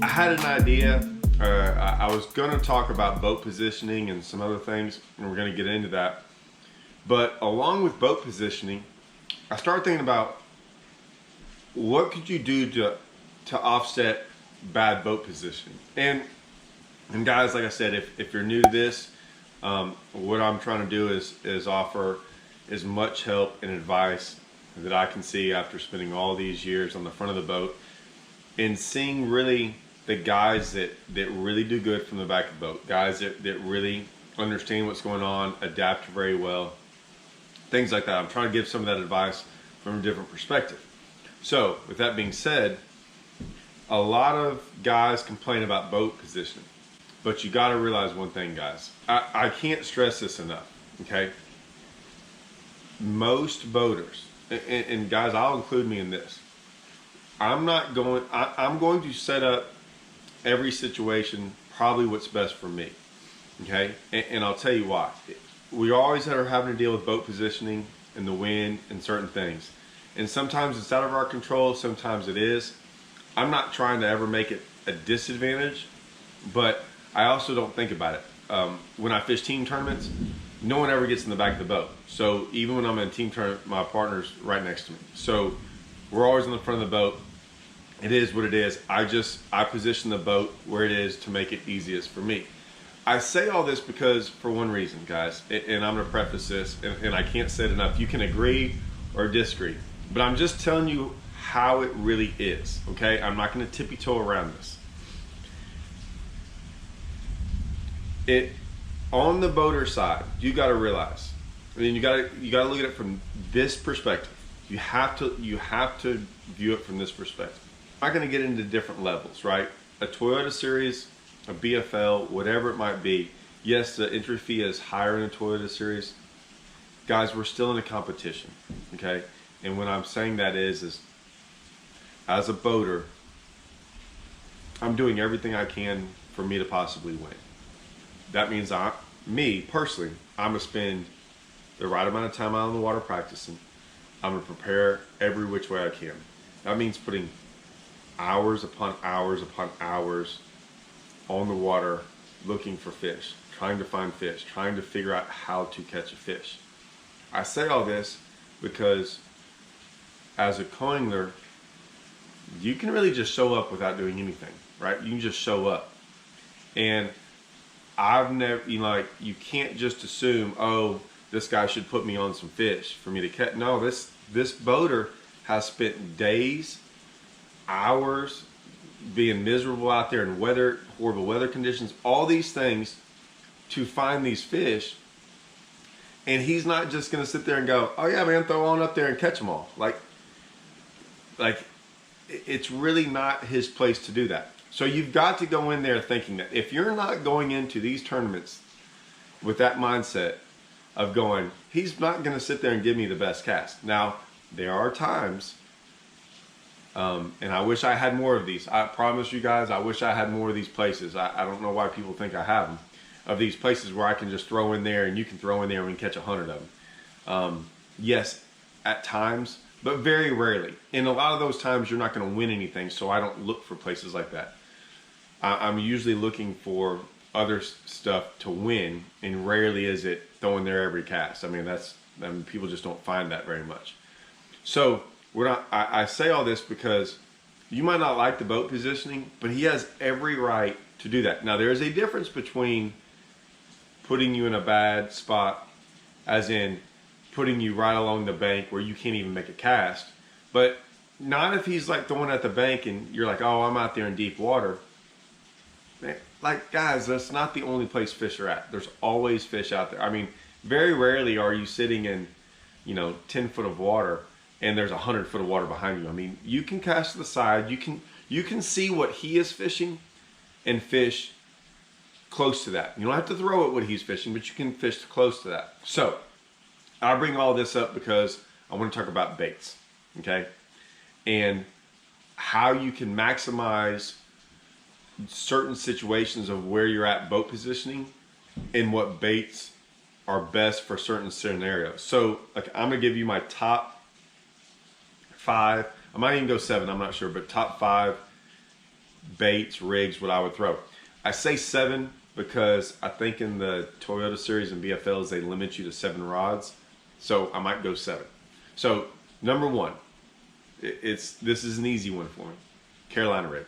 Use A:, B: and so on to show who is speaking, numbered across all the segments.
A: I had an idea. I was going to talk about boat positioning and some other things, and we're going to get into that. But along with boat positioning, I started thinking about what could you do to offset bad boat positioning. And guys, like I said, if you're new to this, what I'm trying to do is offer as much help and advice that I can see after spending all these years on the front of the boat and seeing really the guys that really do good from the back of the boat, guys that really understand what's going on, adapt very well, things like that. I'm trying to give some of that advice from a different perspective. So with that being said, a lot of guys complain about boat positioning, but you got to realize one thing, guys. I can't stress this enough, okay? Most boaters, and guys, I'll include me in this, I'm going to set up every situation probably what's best for me, okay? And I'll tell you why. We always are having to deal with boat positioning and the wind and certain things. And sometimes it's out of our control, sometimes it is. I'm not trying to ever make it a disadvantage, but I also don't think about it. When I fish team tournaments, no one ever gets in the back of the boat. So even when I'm in a team tournament, my partner's right next to me. So we're always in the front of the boat. It is what it is. I position the boat where it is to make it easiest for me. I say all this because for one reason, guys, and I'm going to preface this, and I can't say it enough. You can agree or disagree, but I'm just telling you how it really is, okay? I'm not going to tippy-toe around this. On the boater side, you got to realize, I mean, you got to look at it from this perspective. You have to view it from this perspective. I'm not going to get into different levels, right? A Toyota Series, a BFL, whatever it might be. Yes, the entry fee is higher in a Toyota Series. Guys, we're still in a competition, okay? And what I'm saying that is as a boater, I'm doing everything I can for me to possibly win. That means me personally, I'm gonna spend the right amount of time out on the water practicing. I'm gonna prepare every which way I can. That means putting hours upon hours upon hours on the water looking for fish, trying to find fish, trying to figure out how to catch a fish. I say all this because as a co-angler, you can really just show up without doing anything, right? You can just show up. And I've never, you can't just assume, oh, this guy should put me on some fish for me to catch. No, this boater has spent days, hours being miserable out there in horrible weather conditions, all these things to find these fish. And he's not just going to sit there and go, oh yeah, man, throw on up there and catch them all. Like it's really not his place to do that. So you've got to go in there thinking that if you're not going into these tournaments with that mindset of going, he's not going to sit there and give me the best cast. Now, there are times, and I wish I had more of these. I promise you guys, I wish I had more of these places. I don't know why people think I have them. Of these places where I can just throw in there and you can throw in there and we can catch 100 of them. Yes, at times, but very rarely. In a lot of those times, you're not going to win anything, so I don't look for places like that. I'm usually looking for other stuff to win, and rarely is it throwing there every cast. I mean, people just don't find that very much. So I say all this because you might not like the boat positioning, but he has every right to do that. Now, there is a difference between putting you in a bad spot, as in putting you right along the bank where you can't even make a cast, but not if he's like throwing at the bank and you're like, oh, I'm out there in deep water. Like, guys, that's not the only place fish are at. There's always fish out there. I mean, very rarely are you sitting in, 10 foot of water and there's 100 foot of water behind you. I mean, you can cast to the side. You can see what he is fishing and fish close to that. You don't have to throw at what he's fishing, but you can fish close to that. So I bring all this up because I want to talk about baits, okay? And how you can maximize certain situations of where you're at boat positioning and what baits are best for certain scenarios. So like, I'm gonna give you my top 5, I might even go 7, I'm not sure, but top 5 baits, rigs, what I would throw. I say 7 because I think in the Toyota series and BFLs, they limit you to 7 rods. So I might go 7. So number 1, this is an easy one for me. Carolina rig.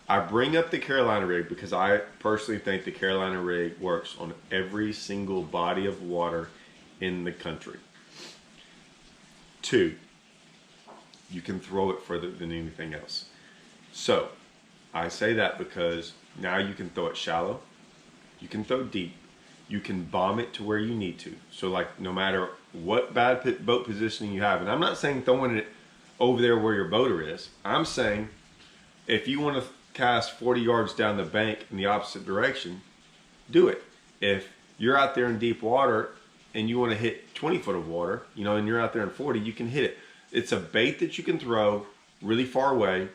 A: I bring up the Carolina rig because I personally think the Carolina rig works on every single body of water in the country. 2, you can throw it further than anything else. So I say that because now you can throw it shallow, you can throw deep, you can bomb it to where you need to. So like no matter what bad boat positioning you have, and I'm not saying throwing it over there where your boater is. I'm saying if you want to cast 40 yards down the bank in the opposite direction, do it. If you're out there in deep water and you want to hit 20 foot of water, you know, and you're out there in 40, you can hit it. It's a bait that you can throw really far away.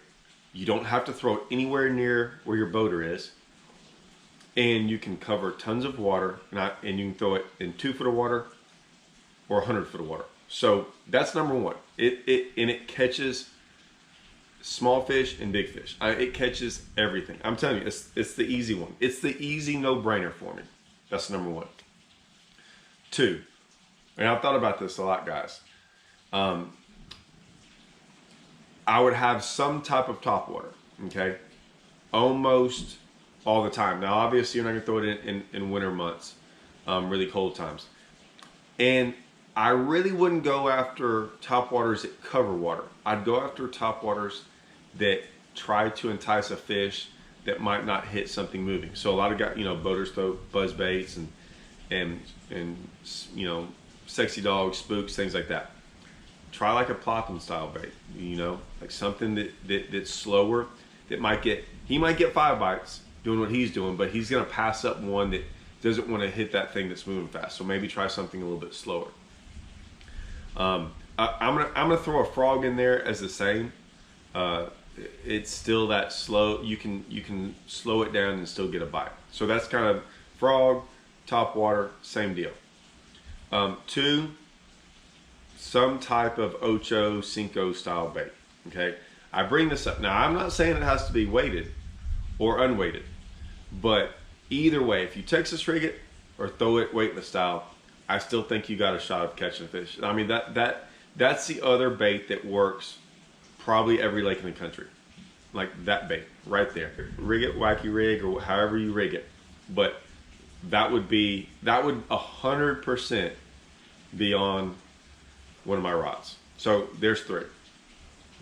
A: You don't have to throw it anywhere near where your boater is. And you can cover tons of water, and you can throw it in 2 foot of water or 100 foot of water. So that's number 1. It catches small fish and big fish. It catches everything. I'm telling you, it's the easy one. It's the easy no-brainer for me. That's number 1. 2, and I've thought about this a lot, guys. I would have some type of top water, okay? Almost all the time. Now, obviously, you're not going to throw it in winter months, really cold times. And I really wouldn't go after top waters that cover water. I'd go after top waters that try to entice a fish that might not hit something moving. So a lot of guys, you know, boaters throw buzz baits and you know, sexy dogs, spooks, things like that. Try like a plopping style bait, you know, like something that's slower, that he might get 5 bites doing what he's doing, but he's gonna pass up one that doesn't want to hit that thing that's moving fast. So maybe try something a little bit slower. I'm gonna throw a frog in there as the same. It's still that slow. You can slow it down and still get a bite. So that's kind of frog, top water, same deal. 2, some type of Ocho Cinco style bait. Okay, I bring this up now. I'm not saying it has to be weighted or unweighted, but either way, if you Texas rig it or throw it weightless style, I still think you got a shot of catching a fish. I mean, that's the other bait that works probably every lake in the country. Like that bait right there. Rig it, wacky rig, or however you rig it. But that would 100% be on one of my rods. So there's 3.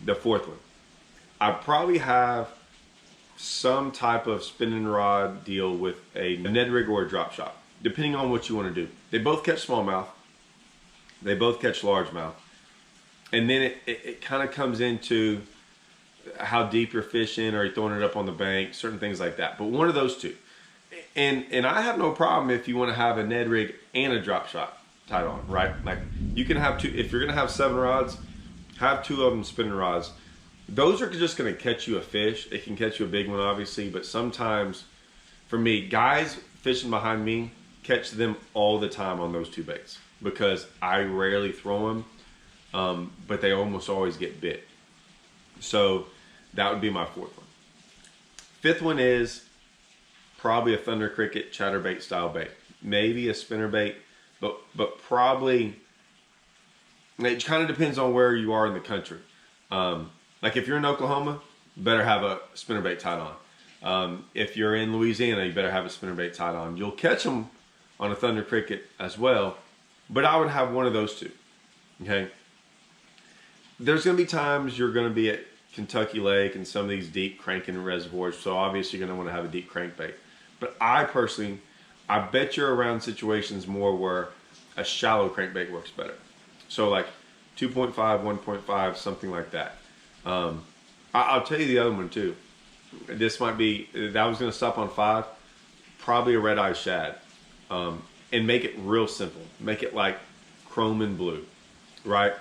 A: The 4th one, I probably have some type of spinning rod deal with a Ned rig or a drop shot, depending on what you want to do. They both catch smallmouth. They both catch largemouth. And then it kind of comes into how deep you're fishing, or you're throwing it up on the bank, certain things like that. But one of those 2. And I have no problem if you want to have a Ned rig and a drop shot tied on, right? Like you can have 2. If you're going to have 7 rods, have 2 of them spinning rods. Those are just going to catch you a fish. It can catch you a big one, obviously, but sometimes, for me, guys fishing behind me catch them all the time on those 2 baits because I rarely throw them, but they almost always get bit. So that would be my 4th one. 5th one is probably a Thunder Cricket chatterbait style bait, maybe a spinner bait, but probably it kind of depends on where you are in the country. Like if you're in Oklahoma, you better have a spinnerbait tied on. If you're in Louisiana, you better have a spinnerbait tied on. You'll catch them on a Thunder Cricket as well, but I would have one of those 2. Okay. There's going to be times you're going to be at Kentucky Lake and some of these deep cranking reservoirs, so obviously you're going to want to have a deep crankbait. But I bet you're around situations more where a shallow crankbait works better. So like 2.5, 1.5, something like that. I'll tell you the other one too. This might be, that was going to stop on 5, probably a red eye shad. And make it real simple. Make it like chrome and blue, right?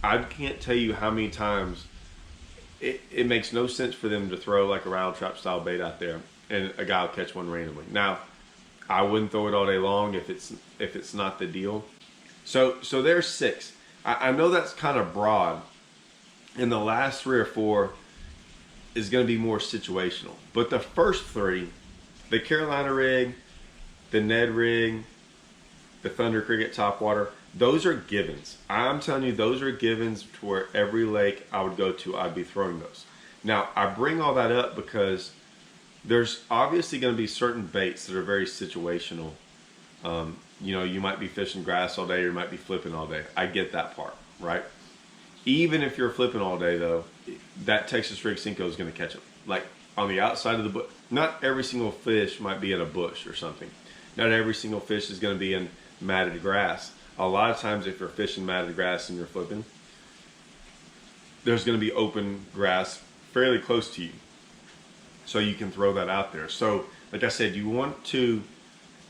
A: I can't tell you how many times it makes no sense for them to throw like a rattle trap style bait out there and a guy will catch one randomly. Now, I wouldn't throw it all day long if it's not the deal. So there's 6. I know that's kind of broad. In the last 3 or 4, is going to be more situational. But the first three, the Carolina rig, the Ned rig, the Thunder Cricket topwater, those are givens. I'm telling you, those are givens to where every lake I would go to, I'd be throwing those. Now, I bring all that up because there's obviously going to be certain baits that are very situational. You know, you might be fishing grass all day, or you might be flipping all day. I get that part, right? Even if you're flipping all day, though, that Texas rig Senko is going to catch them. Like on the outside of the bush. Not every single fish might be in a bush or something. Not every single fish is going to be in matted grass. A lot of times, if you're fishing matted grass and you're flipping, there's going to be open grass fairly close to you. So you can throw that out there. So, like I said, you want to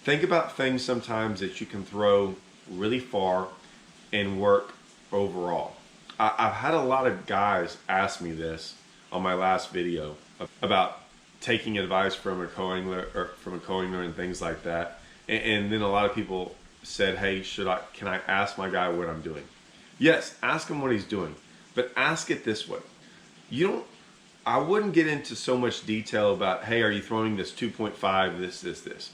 A: think about things sometimes that you can throw really far and work overall. I've had a lot of guys ask me this on my last video about taking advice from a co-angler and things like that. And then a lot of people said, hey, can I ask my guy what I'm doing? Yes, ask him what he's doing, but ask it this way. I wouldn't get into so much detail about, hey, are you throwing this 2.5, this.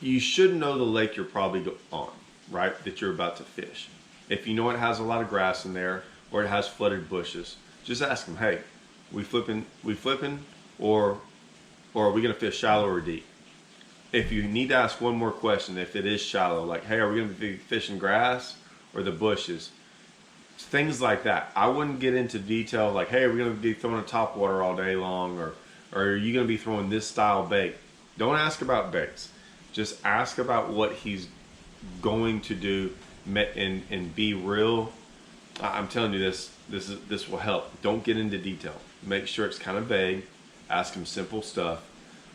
A: You should know the lake you're probably on, right, that you're about to fish. If you know it has a lot of grass in there or it has flooded bushes, just ask them, hey, we flipping, or are we going to fish shallow or deep? If you need to ask one more question, if it is shallow, like, hey, are we going to be fishing grass or the bushes? Things like that. I wouldn't get into detail like, hey, are we going to be throwing a topwater all day long, or are you going to be throwing this style bait? Don't ask about baits. Just ask about what he's going to do and be real. I'm telling you, this will help. Don't get into detail. Make sure it's kind of vague. Ask him simple stuff,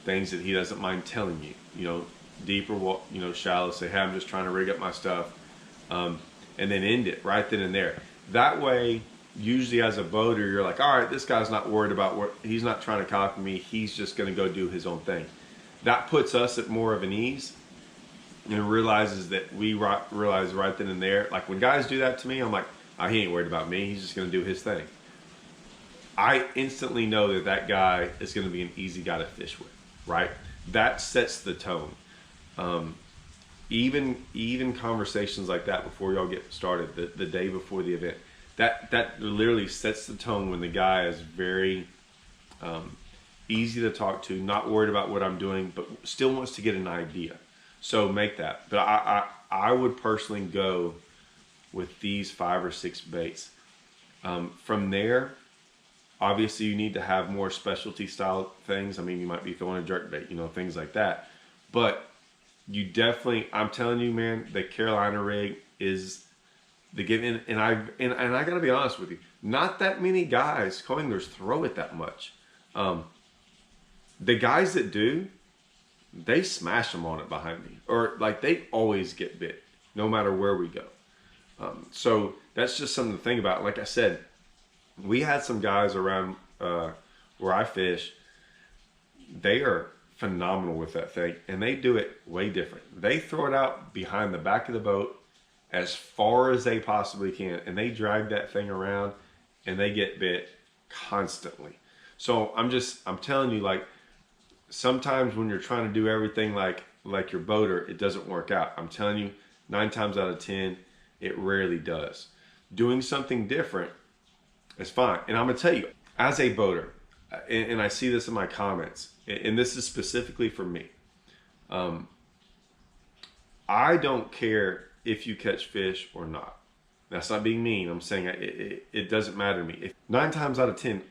A: things that he doesn't mind telling you. You know, deep or shallow. Say, hey, I'm just trying to rig up my stuff, and then end it right then and there. That way, usually as a boater, you're like, all right, this guy's not worried about he's not trying to copy me. He's just going to go do his own thing. That puts us at more of an ease, and realizes that we realize right then and there. Like when guys do that to me, I'm like, oh, he ain't worried about me. He's just going to do his thing. I instantly know that guy is going to be an easy guy to fish with, right? That sets the tone. Even conversations like that before y'all get started, the day before the event, that literally sets the tone when the guy is very easy to talk to, not worried about what I'm doing, but still wants to get an idea. So make that. But I would personally go with these 5 or 6 baits. From there, obviously you need to have more specialty style things. I mean, you might be throwing a jerk bait, things like that. But you definitely, I'm telling you, man, the Carolina rig is the given. And I gotta be honest with you, not that many guys, co-anglers, throw it that much. The guys that do, they smash them on it behind me, or like they always get bit, no matter where we go. So that's just something to think about. Like I said, we had some guys around where I fish. They are phenomenal with that thing, and they do it way different. They throw it out behind the back of the boat as far as they possibly can, and they drag that thing around, and they get bit constantly. So I'm telling you, like, sometimes when you're trying to do everything like your boater, it doesn't work out. I'm telling you, 9 times out of 10, it rarely does. Doing something different is fine. And I'm gonna tell you, as a boater, and I see this in my comments, and this is specifically for me, I don't care if you catch fish or not. That's not being mean. I'm saying it doesn't matter to me. 9 times out of 10,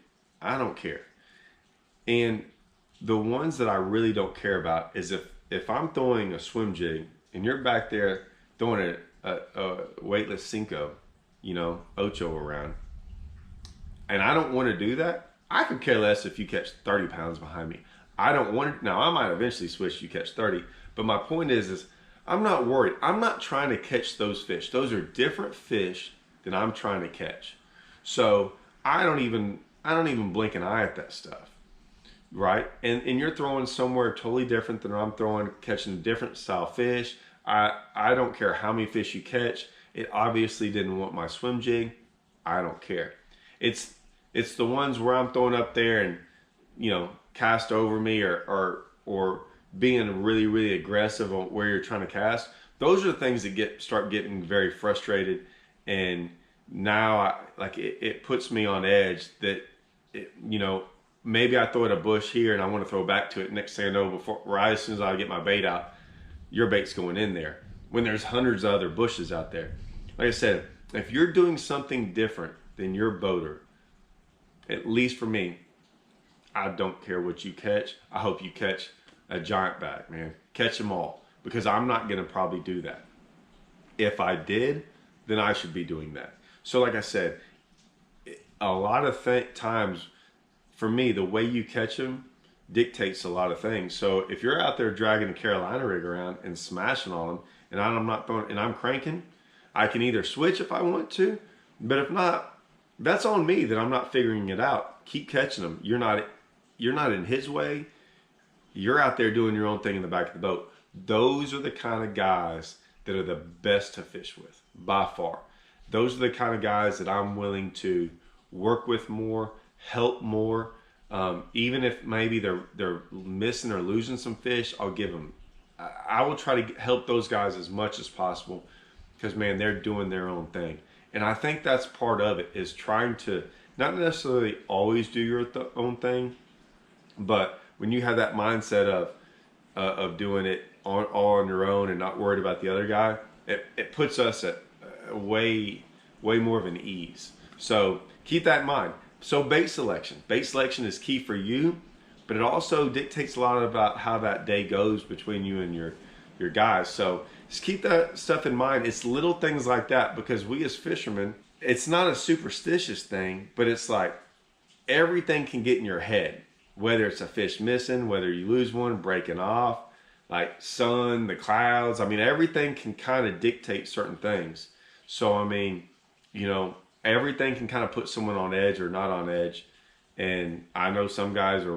A: I don't care. And the ones that I really don't care about is if I'm throwing a swim jig and you're back there throwing a weightless Senko, Ocho around, and I don't want to do that, I could care less if you catch 30 pounds behind me. I don't want it. Now, I might eventually switch, you catch 30, but my point is I'm not worried. I'm not trying to catch those fish. Those are different fish than I'm trying to catch. So I don't even blink an eye at that stuff, right? And you're throwing somewhere totally different than I'm throwing, catching a different style fish. I don't care how many fish you catch. It obviously didn't want my swim jig. I don't care. It's the ones where I'm throwing up there and, cast over me or being really, really aggressive on where you're trying to cast. Those are the things that start getting very frustrated. And now it puts me on edge that, maybe I throw at a bush here and I want to throw back to it. Next thing I know, right as soon as I get my bait out, your bait's going in there when there's hundreds of other bushes out there. Like I said, if you're doing something different than your boater, at least for me, I don't care what you catch. I hope you catch a giant back, man. Catch them all, because I'm not going to probably do that. If I did, then I should be doing that. So like I said, a lot of times for me, the way you catch them dictates a lot of things. So if you're out there dragging a Carolina rig around and smashing on them, and I'm not throwing, and I'm cranking, I can either switch if I want to, but if not, that's on me that I'm not figuring it out. Keep catching them. You're not in his way. You're out there doing your own thing in the back of the boat. Those are the kind of guys that are the best to fish with, by far. Those are the kind of guys that I'm willing to work with more, help more. Even if maybe they're missing or losing some fish, I'll give them. I will try to help those guys as much as possible, because man, they're doing their own thing. And I think that's part of it, is trying to not necessarily always do your own thing, but when you have that mindset of doing it all on your own and not worried about the other guy, it puts us at way more of an ease. So keep that in mind. So bait selection is key for you, but it also dictates a lot about how that day goes between you and your guys. So just keep that stuff in mind. It's little things like that, because we as fishermen, it's not a superstitious thing, but it's like everything can get in your head, whether it's a fish missing, whether you lose one, breaking off, like sun, the clouds. I mean, everything can kind of dictate certain things. So, I mean, everything can kind of put someone on edge or not on edge. And I know some guys are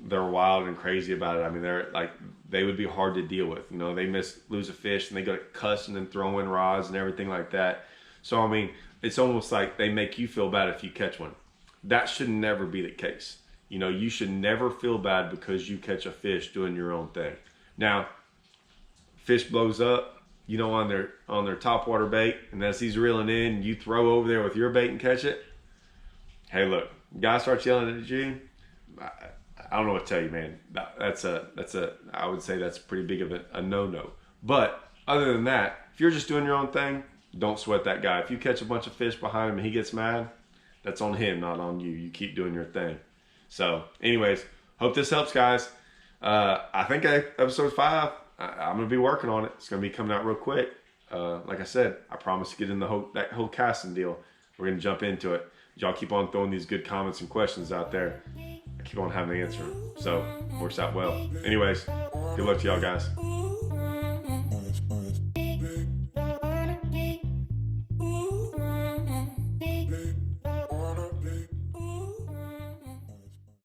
A: they're wild and crazy about it. I mean, they would be hard to deal with. They lose a fish and they go cussing and throwing rods and everything like that. So, I mean, it's almost like they make you feel bad if you catch one. That should never be the case. You should never feel bad because you catch a fish doing your own thing. Now, fish blows up, on their topwater bait, and as he's reeling in, you throw over there with your bait and catch it. Hey, look, guy starts yelling at you. I don't know what to tell you, man. I would say that's pretty big of a no-no. But other than that, if you're just doing your own thing, don't sweat that guy. If you catch a bunch of fish behind him and he gets mad, that's on him, not on you. You keep doing your thing. So, anyways, hope this helps, guys. I think episode 5, I'm going to be working on it. It's going to be coming out real quick. Like I said, I promise to get in that whole casting deal. We're going to jump into it. Y'all keep on throwing these good comments and questions out there. I keep on having to answer them. So, works out well. Anyways, good luck to y'all, guys.